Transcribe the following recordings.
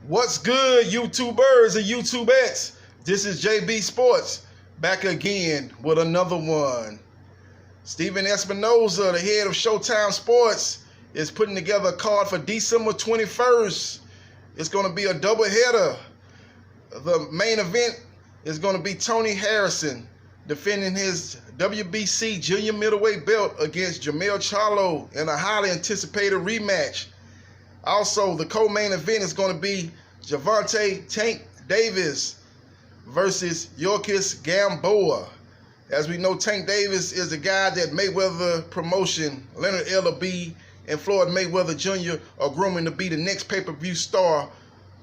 What's good, YouTubers and YouTubettes? This is JB Sports back again with another one. Steven Espinoza, the head of Showtime Sports, is putting together a card for December 21st. It's going to be a doubleheader. The main event is going to be Tony Harrison defending his WBC junior middleweight belt against Harrison-Charlo in a highly anticipated rematch. Also, the co-main event is going to be Gervonta Tank Davis versus Davis-Gamboa. As we know, Tank Davis is the guy that Mayweather promotion, Leonard Ellerbe, and Floyd Mayweather Jr. are grooming to be the next pay-per-view star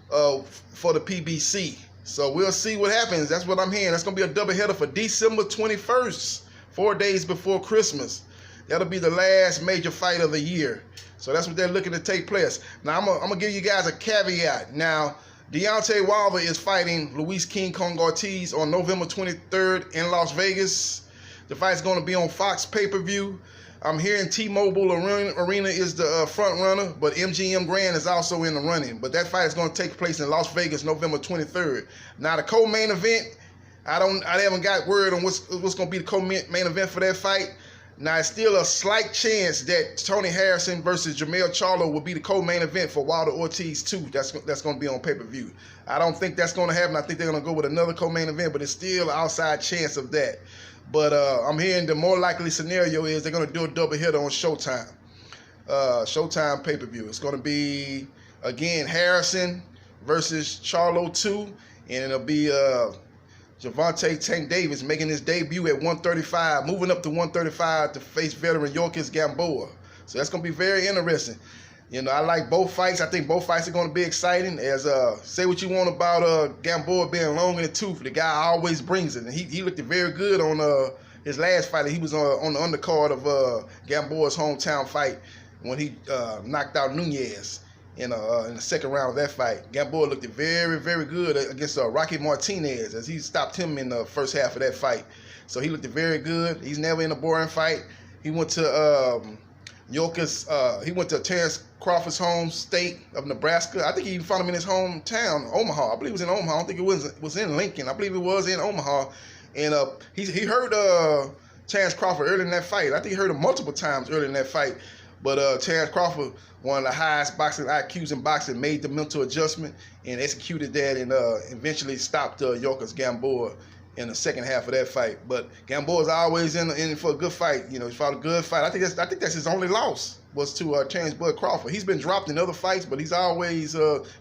for the PBC. So we'll see what happens. That's what I'm hearing. That's going to be a doubleheader for December 21st, 4 days before Christmas. That'll be the last major fight of the year. So that's what they're looking to take place. Now, I'm going to give you guys a caveat. Now, Deontay Wilder is fighting Luis King Kong Ortiz on November 23rd in Las Vegas. The fight's going to be on Fox pay-per-view. I'm hearing T-Mobile Arena is the front runner, but MGM Grand is also in the running. But that fight is going to take place in Las Vegas November 23rd. Now, the co-main event, I haven't got word on what's going to be the co-main event for that fight. Now, it's still a slight chance that Tony Harrison versus Harrison-Charlo will be the co-main event for Wilder Ortiz 2. That's going to be on pay-per-view. I don't think that's going to happen. I think they're going to go with another co-main event, but it's still an outside chance of that. But I'm hearing the more likely scenario is they're going to do a doubleheader on Showtime. Showtime pay-per-view. It's going to be, again, Harrison versus Charlo 2, and it'll be Gervonta Tank Davis making his debut at 135, moving up to 135 to face veteran Davis-Gamboa. So that's going to be very interesting. You know, I like both fights. I think both fights are going to be exciting. As say what you want about Gamboa being long in the tooth, the guy always brings it, and he looked very good on his last fight. He was on the undercard of Gamboa's hometown fight when he knocked out Nunez in the second round of that fight. Gamboa looked very, very good against Rocky Martinez as he stopped him in the first half of that fight. So he looked very good. He's never in a boring fight. He went to he went to Terrence Crawford's home state of Nebraska. I think he even found him in his hometown, Omaha. I believe it was in Omaha. I don't think it was in Lincoln. I believe it was in Omaha. And he heard Terrence Crawford early in that fight. I think he heard him multiple times early in that fight. But Terrence Crawford, one of the highest boxing IQs in boxing, made the mental adjustment and executed that, and eventually stopped Davis-Gamboa in the second half of that fight. But Gamboa's always in for a good fight. You know, he fought a good fight. I think that's his only loss was to Terrence Bud Crawford. He's been dropped in other fights, but he's always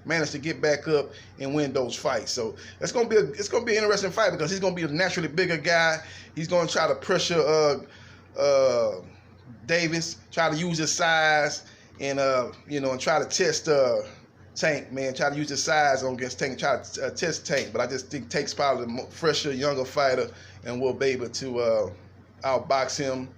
managed to get back up and win those fights. So it's gonna be an interesting fight because he's gonna be a naturally bigger guy. He's gonna try to pressure Davis, try to use his size, and and try to test Tank, man. Try to use his size against Tank, try to test Tank. But I just think Tank's probably the fresher, younger fighter, and will be able to outbox him.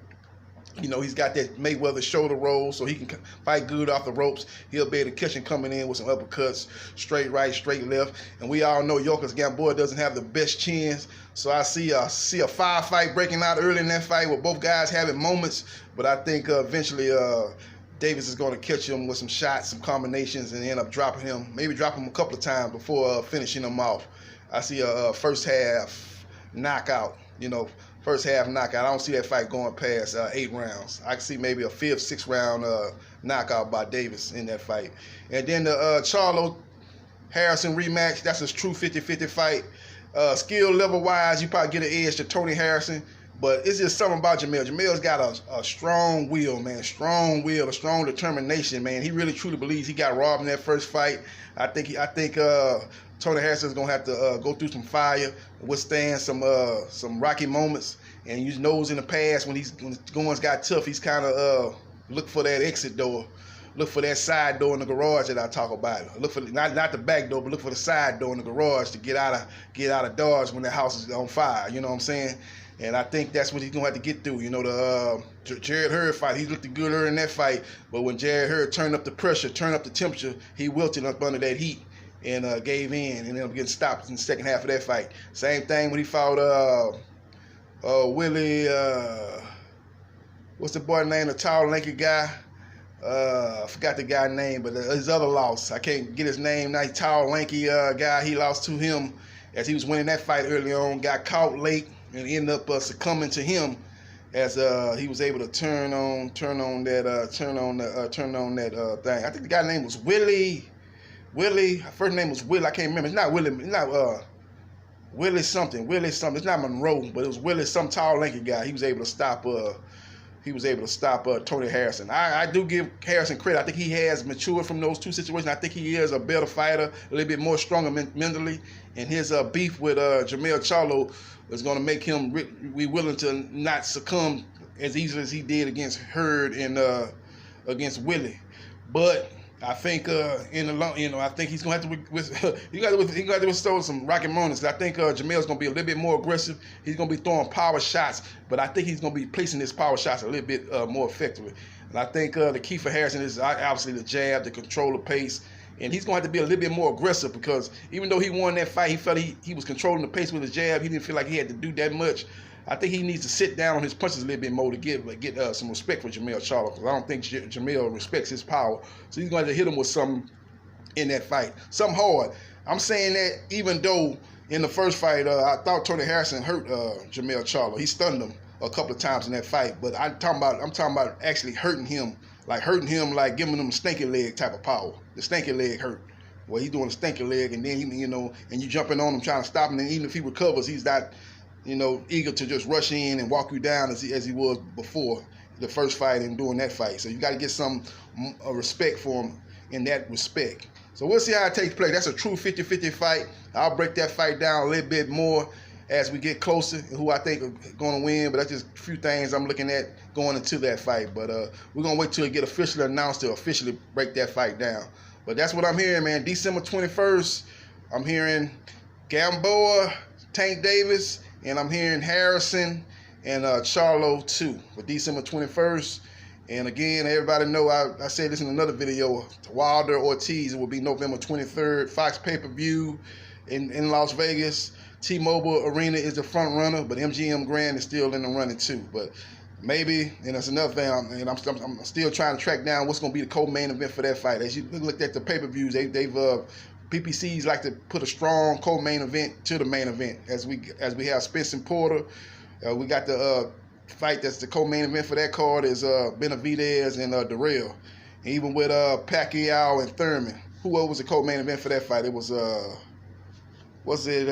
You know, he's got that Mayweather shoulder roll, so he can fight good off the ropes. He'll be able to catch him coming in with some uppercuts, straight right, straight left. And we all know Davis-Gamboa doesn't have the best chins, so I see a firefight breaking out early in that fight with both guys having moments. But I think eventually Davis is going to catch him with some shots, some combinations, and end up dropping him. Maybe drop him a couple of times before finishing him off. I see a first half knockout. You know, first half knockout. I don't see that fight going past 8 rounds. I can see maybe a 5th, 6th round knockout by Davis in that fight. And then the Charlo-Harrison rematch, that's a true 50-50 fight. Skill level-wise, you probably get an edge to Tony Harrison, but it's just something about Jamel. Jamel's got a strong will, man, strong will, a strong determination, man. He really truly believes he got robbed in that first fight. I think Tony Harrison is gonna have to go through some fire, withstand some rocky moments, and you knows in the past when goings got tough, he's kind of look for that exit door, look for that side door in the garage that I talk about. Look for not the back door, but look for the side door in the garage to get out of Dodge when the house is on fire. You know what I'm saying? And I think that's what he's gonna have to get through. You know, the Jarrett Hurd fight, he looked good in that fight, but when Jarrett Hurd turned up the pressure, turned up the temperature, he wilted up under that heat and gave in and ended up getting stopped in the second half of that fight. Same thing when he fought Willie, what's the boy name, the tall, lanky guy? I forgot the guy's name, but his other loss, I can't get his name. Nice, tall, lanky guy. He lost to him as he was winning that fight early on. Got caught late and ended up succumbing to him as he was able to turn on that thing. I think the guy's name was Willie. First name was Willie. I can't remember. It's not Willie. It's not Willie something. It's not Monroe, but it was Willie, some tall, lanky guy. He was able to stop. Tony Harrison. I do give Harrison credit. I think he has matured from those two situations. I think he is a better fighter, a little bit more stronger mentally. And his beef with Harrison-Charlo is going to make him be willing to not succumb as easily as he did against Hurd and against Willie. But I think in the long, I think he's gonna have to restore some rocket moments. I think Jamel's gonna be a little bit more aggressive. He's gonna be throwing power shots, but I think he's gonna be placing his power shots a little bit more effectively. And I think the key for Harrison is obviously the jab, the control of pace, and he's gonna have to be a little bit more aggressive because even though he won that fight, he felt he was controlling the pace with his jab. He didn't feel like he had to do that much. I think he needs to sit down on his punches a little bit more to get some respect for Harrison-Charlo, because I don't think Jamel respects his power. So he's going to hit him with something in that fight, something hard. I'm saying that even though in the first fight, I thought Tony Harrison hurt Harrison-Charlo. He stunned him a couple of times in that fight, but I'm talking about actually hurting him, like giving him a stinky leg type of power. The stinky leg hurt. Well, he's doing a stinky leg, and then and you jumping on him trying to stop him, and even if he recovers, he's not eager to just rush in and walk you down as he was before the first fight and doing that fight. So you got to get some respect for him in that respect. So we'll see how it takes place. That's a true 50-50 fight. I'll break that fight down a little bit more as we get closer and who I think are going to win. But that's just a few things I'm looking at going into that fight. But we're going to wait till it get officially announced to officially break that fight down. But that's what I'm hearing, man. December 21st, I'm hearing Gamboa, Tank Davis, and I'm hearing Harrison and Charlo too for December 21st. And again, everybody know I said this in another video. Wilder Ortiz, it will be November 23rd. Fox pay-per-view in Las Vegas. T-Mobile Arena is the front runner, but MGM Grand is still in the running too. But maybe, and that's another thing, I'm still trying to track down what's going to be the co-main event for that fight. As you looked at the pay-per-views, they've PPCs like to put a strong co-main event to the main event. As we have Spence and Porter, we got the fight that's the co-main event for that card is Benavidez and Darrell. And even with Pacquiao and Thurman, who was the co-main event for that fight? It was who was it?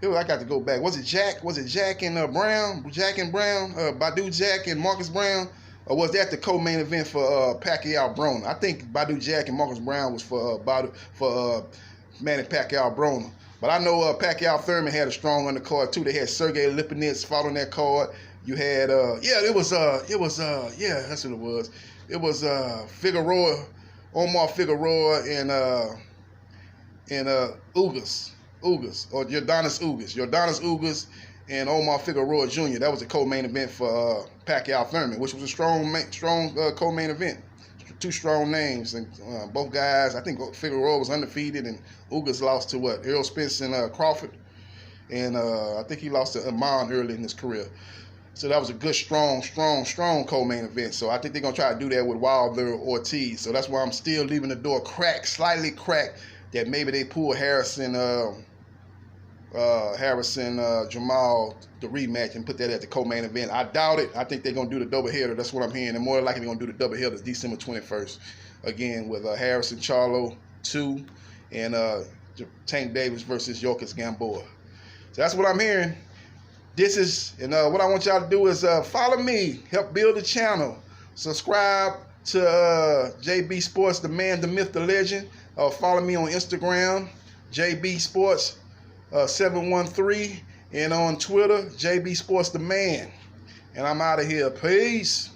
I got to go back. Was it Jack? Was it Jack and Brown? Jack and Brown? Badu Jack and Marcus Brown? Or was that the co-main event for Pacquiao Broner? I think Badu Jack and Marcus Brown was for Manny Pacquiao Broner. But I know Pacquiao Thurman had a strong undercard too. They had Sergey Lipinets fought on that card. You had that's what it was. It was Figueroa, Omar Figueroa and Ugas or Yordanis Ugas and Omar Figueroa Jr. That was a co-main event for Pacquiao Thurman, which was a strong co-main event. Two strong names, and both guys. I think Figueroa was undefeated, and Ugas lost to Errol Spence and Crawford, and I think he lost to Amon early in his career. So that was a good, strong co-main event. So I think they're gonna try to do that with Wilder Ortiz. So that's why I'm still leaving the door slightly cracked, that maybe they pull Harrison Jamal the rematch and put that at the co-main event. I doubt it. I think they're gonna do the doubleheader. That's what I'm hearing. And more likely they're gonna do the doubleheader December 21st, again with Harrison-Charlo 2 and Tank Davis versus Davis-Gamboa. So that's what I'm hearing. This is, and what I want y'all to do is follow me, help build the channel, subscribe to JB Sports, the man, the myth, the legend. Follow me on Instagram, JB Sports 713, and on Twitter, JB Sports the man. And I'm out of here. Peace.